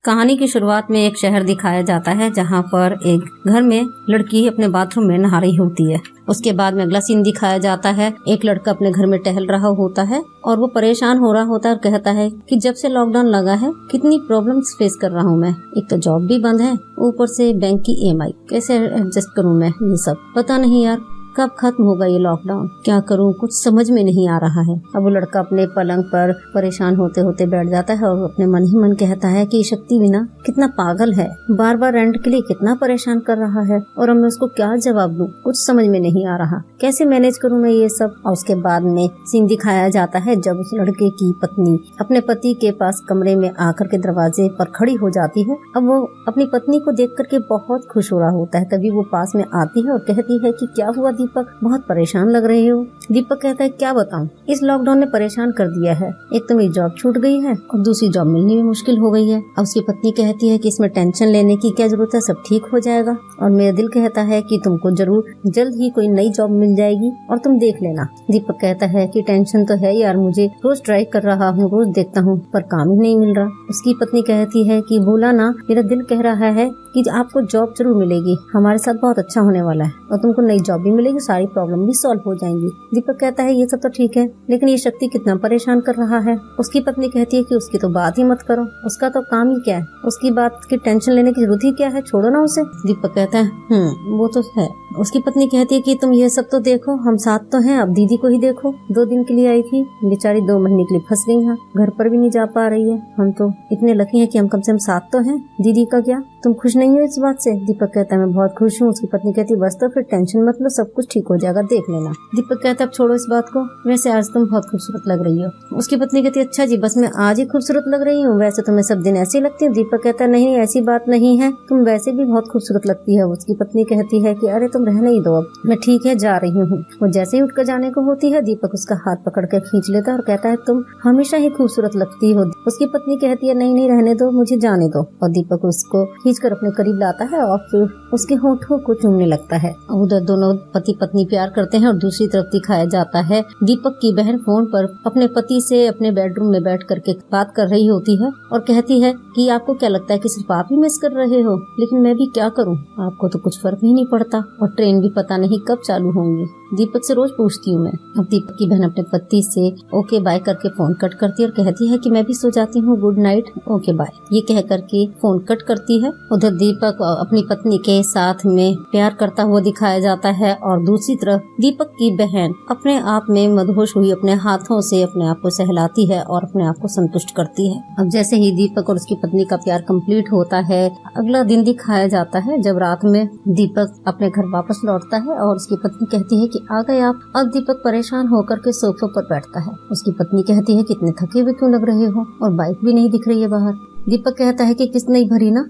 कहानी की शुरुआत में एक शहर दिखाया जाता है जहाँ पर एक घर में लड़की अपने बाथरूम में नहा रही होती है। उसके बाद में अगला सीन दिखाया जाता है, एक लड़का अपने घर में टहल रहा होता है और वो परेशान हो रहा होता है और कहता है कि जब से लॉकडाउन लगा है कितनी प्रॉब्लम्स फेस कर रहा हूँ मैं। एक तो जॉब भी बंद है, ऊपर से बैंक की EMI, कैसे एडजस्ट करूँ मैं ये सब, पता नहीं यार कब खत्म होगा ये लॉकडाउन, क्या करूं कुछ समझ में नहीं आ रहा है। अब वो लड़का अपने पलंग पर परेशान होते होते बैठ जाता है और अपने मन ही मन कहता है कि शक्ति बिना कितना पागल है, बार बार रेंट के लिए कितना परेशान कर रहा है और अब मैं उसको क्या जवाब दूं, कुछ समझ में नहीं आ रहा, कैसे मैनेज करूं मैं ये सब। और उसके बाद में सीन दिखाया जाता है जब उस लड़के की पत्नी अपने पति के पास कमरे में आकर के दरवाजे पर खड़ी हो जाती है। अब वो अपनी पत्नी को देख करके बहुत खुश हो रहा होता है। तभी वो पास में आती है और कहती है कि क्या हुआ दीपक, बहुत परेशान लग रहे हो। दीपक कहता है क्या बताऊं, इस लॉकडाउन ने परेशान कर दिया है। एक तो मेरी जॉब छूट गई है और दूसरी जॉब मिलनी भी मुश्किल हो गई है। अब उसकी पत्नी कहती है कि इसमें टेंशन लेने की क्या जरूरत है, सब ठीक हो जाएगा। और मेरा दिल कहता है कि तुमको जरूर जल्द ही कोई नई जॉब मिल जाएगी और तुम देख लेना। दीपक कहता है कि टेंशन तो है यार, मुझे रोज ट्राई कर रहा हूँ, रोज देखता हूँ पर काम ही नहीं मिल रहा। उसकी पत्नी कहती है कि बोला ना, मेरा दिल कह रहा है कि आपको जॉब जरूर मिलेगी, हमारे साथ बहुत अच्छा होने वाला है और तुमको नई जॉब भी मिलेगी, सारी प्रॉब्लम भी सॉल्व हो जाएंगी। दीपक कहता है ये सब तो ठीक है, लेकिन ये शक्ति कितना परेशान कर रहा है। उसकी पत्नी कहती है कि उसकी तो बात ही मत करो, उसका तो काम ही क्या है, उसकी बात की टेंशन लेने की जरूरत ही क्या है, छोड़ो ना उसे। दीपक कहता है वो तो है। उसकी पत्नी कहती है कि तुम ये सब तो देखो, हम साथ तो हैं, अब दीदी को ही देखो, 2 दिन के लिए आई थी, बेचारी 2 महीने के लिए फंस गई है, घर पर भी नहीं जा पा रही है। हम तो इतने लकी हैं कि हम कम से कम साथ तो हैं, दीदी का क्या, तुम खुश नहीं हो इस बात से। दीपक कहता है मैं बहुत खुश हूँ। उसकी पत्नी कहती है बस तो फिर टेंशन मत लो, सब कुछ ठीक हो जाएगा, देख लेना। दीपक कहता है अब छोड़ो इस बात को, वैसे आज तुम बहुत खूबसूरत लग रही हो। उसकी पत्नी कहती है अच्छा जी, बस मैं आज ही खूबसूरत लग रही हूँ, वैसे तो मैं सब दिन ऐसी लगती हूँ। दीपक कहता है नहीं ऐसी बात नहीं है, तुम वैसे भी बहुत खूबसूरत लगती है। उसकी पत्नी कहती है कि अरे तुम रहने ही दो, अब मैं ठीक है जा रही हूँ। वो जैसे ही उठकर जाने को होती है, दीपक उसका हाथ पकड़ कर खींच लेता है और कहता है तुम हमेशा ही खूबसूरत लगती हो। उसकी पत्नी कहती है नहीं नहीं रहने दो, मुझे जाने दो। और दीपक उसको खींचकर अपने करीब लाता है और फिर उसके होठों को चूमने लगता है। उधर दोनों पति पत्नी प्यार करते हैं और दूसरी तरफ दिखाया जाता है दीपक की बहन फोन पर अपने पति से अपने बेडरूम में बैठ करके बात कर रही होती है और कहती है कि आपको क्या लगता है कि सिर्फ आप ही मिस कर रहे हो, लेकिन मैं भी क्या करूं, आपको तो कुछ फर्क ही नहीं पड़ता और ट्रेन भी पता नहीं कब चालू होंगी। दीपक से रोज पूछती हूँ मैं। अब दीपक की बहन अपने पति से ओके बाय करके फोन कट करती है और कहती है कि मैं भी सो जाती हूँ, गुड नाइट, ओके बाय, ये कह करके फोन कट करती है। उधर दीपक अपनी पत्नी के साथ में प्यार करता हुआ दिखाया जाता है और दूसरी तरफ दीपक की बहन अपने आप में मदहोश हुई अपने हाथों से अपने आप को सहलाती है और अपने आप को संतुष्ट करती है। अब जैसे ही दीपक और उसकी पत्नी का प्यार कंप्लीट होता है, अगला दिन दिखाया जाता है जब रात में दीपक अपने घर वापस लौटता है और उसकी पत्नी कहती है कि आ गए आप। अब दीपक परेशान होकर के सोफे पर बैठता है। उसकी पत्नी कहती है कितने थके हुए क्यों लग रहे हो और बाइक भी नहीं दिख रही है बाहर। दीपक कहता है कि किस्त नहीं भरी ना।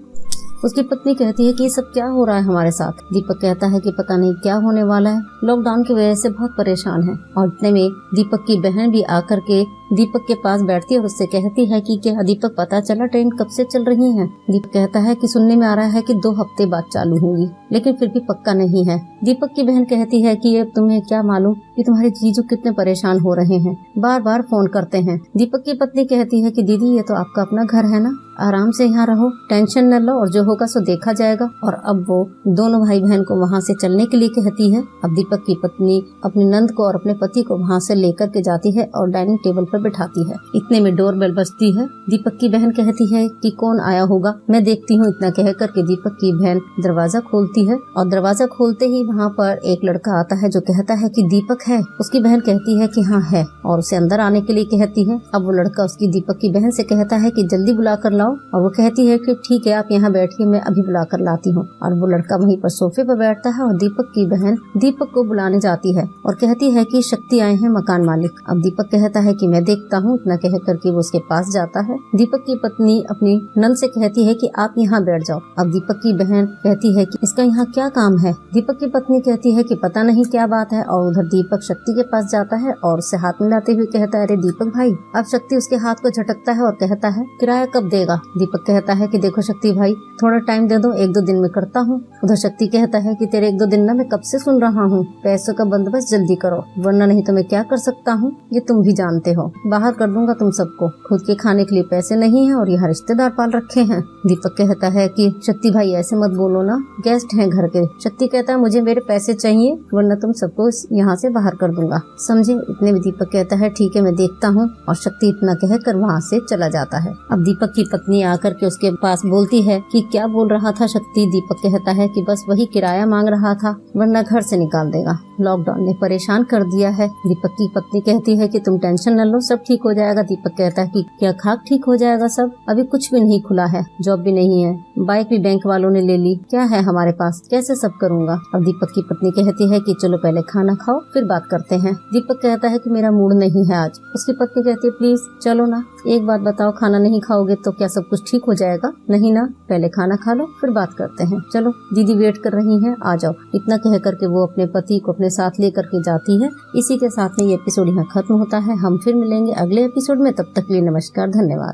उसकी पत्नी कहती है कि ये सब क्या हो रहा है हमारे साथ। दीपक कहता है कि पता नहीं क्या होने वाला है, लॉकडाउन की वजह से बहुत परेशान है। और इतने में दीपक की बहन भी आकर के दीपक के पास बैठती है और उससे कहती है कि क्या दीपक पता चला ट्रेन कब से चल रही है। दीपक कहता है कि सुनने में आ रहा है कि 2 हफ्ते बाद चालू होंगी, लेकिन फिर भी पक्का नहीं है। दीपक की बहन कहती है कि अब तुम्हें क्या मालूम कि तुम्हारे जीजू कितने परेशान हो रहे हैं, बार बार फोन करते हैं। दीपक की पत्नी कहती है कि दीदी ये तो आपका अपना घर है ना, आराम से यहाँ रहो, टेंशन न लो और जो होगा सो देखा जाएगा। और अब वो दोनों भाई बहन को वहाँ से चलने के लिए कहती है। अब दीपक की पत्नी अपनी नंद को और अपने पति को वहाँ से लेकर के जाती है और डाइनिंग टेबल पर बिठाती है। इतने में डोरबेल बजती है। दीपक की बहन कहती है कि कौन आया होगा, मैं देखती हूँ। इतना कह करके दीपक की बहन दरवाजा खोलती है और दरवाजा खोलते ही वहाँ पर एक लड़का आता है जो कहता है कि दीपक है। उसकी बहन कहती है कि हाँ है और उसे अंदर आने के लिए कहती है। अब वो लड़का उसकी दीपक की बहन से कहता है कि जल्दी बुला कर लाओ और वो कहती है कि ठीक है आप यहाँ बैठिए, मैं अभी बुला कर लाती हूँ। और वो लड़का वहीं पर सोफे पर बैठता है और दीपक की बहन दीपक को बुलाने जाती है और कहती है कि शक्ति आए हैं मकान मालिक। अब दीपक कहता है कि मैं देखता हूँ। इतना कह करके वो उसके पास जाता है। दीपक की पत्नी अपनी नंद से कहती है कि आप यहाँ बैठ जाओ। अब दीपक की बहन कहती है कि इसका यहाँ क्या काम है। दीपक की पत्नी कहती है कि पता नहीं क्या बात है। और उधर दीपक शक्ति के पास जाता है और उससे हाथ मिलाते हुए कहता है अरे दीपक भाई। अब शक्ति उसके हाथ को झटकता है और कहता है किराया कब देगा, दूंगा। दीपक कहता है कि देखो शक्ति भाई, थोड़ा टाइम दे दो, 1-2 दिन में करता हूँ। उधर शक्ति कहता है कि तेरे 1-2 दिन ना मैं कब से सुन रहा हूँ, पैसों का बंदोबस्त जल्दी करो, वरना नहीं तो मैं क्या कर सकता हूँ ये तुम भी जानते हो। बाहर कर दूंगा तुम सबको, खुद के खाने के लिए पैसे नहीं है और यहाँ रिश्तेदार पाल रखे हैं। दीपक कहता है कि शक्ति भाई ऐसे मत बोलो ना, गेस्ट हैं घर के। शक्ति कहता है मुझे मेरे पैसे चाहिए, वरना तुम सबको यहाँ से बाहर कर दूंगा, समझे। इतने में दीपक कहता है ठीक है मैं देखता हूँ, और शक्ति इतना कहकर वहाँ से चला जाता है। अब दीपक की पत्नी आकर के उसके पास बोलती है कि क्या बोल रहा था शक्ति। दीपक कहता है कि बस वही किराया मांग रहा था, वरना घर से निकाल देगा, लॉकडाउन ने परेशान कर दिया है। दीपक की पत्नी कहती है कि तुम टेंशन न लो, सब ठीक हो जाएगा। दीपक कहता है कि क्या खाक ठीक हो जाएगा सब, अभी कुछ भी नहीं खुला है, जॉब भी नहीं है, बाइक भी बैंक वालों ने ले ली, क्या है हमारे पास, कैसे सब करूँगा। अब दीपक की पत्नी कहती है कि चलो पहले खाना खाओ फिर बात करते हैं। दीपक कहता है कि मेरा मूड नहीं है आज। उसकी पत्नी कहती है प्लीज चलो ना, एक बात बताओ, खाना नहीं खाओगे तो क्या सब कुछ ठीक हो जाएगा? नहीं ना, पहले खाना खा लो फिर बात करते हैं, चलो दीदी वेट कर रही हैं, आ जाओ। इतना कह करके वो अपने पति को अपने साथ लेकर के जाती है। इसी के साथ में ये एपिसोड यहाँ खत्म होता है। हम फिर मिलेंगे अगले एपिसोड में, तब तक के लिए नमस्कार, धन्यवाद।